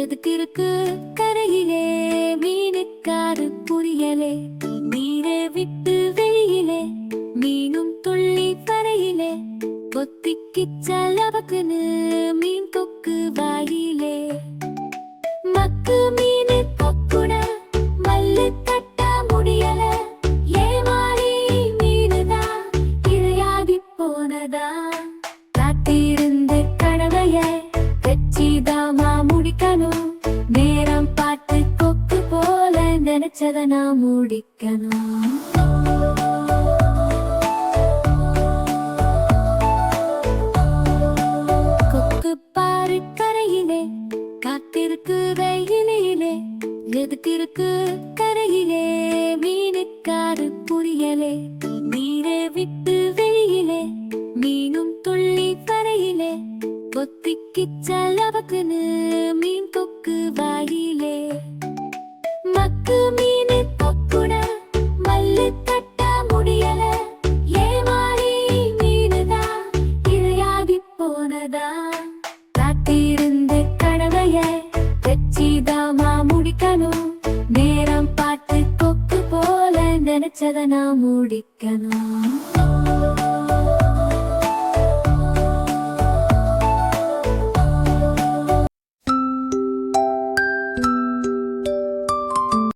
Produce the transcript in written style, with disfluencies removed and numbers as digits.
எதுக்கு இருக்கு கரையிலே மீனுக்காரு புரியலே, நீரை விட்டு வெளியிலே மீனும் துள்ளி வரையிலே, கொத்திக்கிச்சல் அவக்குன்னு மீன் கொக்கு வாயிலே. மக்கு மீனு கொக்குட மல்லு கட்ட முடியல, ஏமாறி மீனுதான் இரையாகி போனதா. காத்திருந்த கடமைய கச்சிதாமா முடிக்கணும், நேரம் பார்த்து கொக்கு போல நினைச்சத நான் முடிக்கணும். கொக்கு பாரு கரையிலே காத்திருக்கு வெயிலே, எதுக்கு இருக்கு கரையிலே மீனுக்காரு புரியலே, நீரை விட்டு வெளியிலே மீனும் துள்ளி வரையிலே, கொத்திக்கிச்சல் அவக்குன்னு மீன் கொக்கு வாயிலே. மக்கு மீனு கொக்குட மல்லு கட்ட முடியல, ஏமாறி மீனுதான் இரையாகி போனதா. காத்திருந்த கடமைய கச்சிதாமா முடிக்கணும், நேரம் பார்த்து கொக்கு போல நினைச்சத நான் முடிக்கணும்.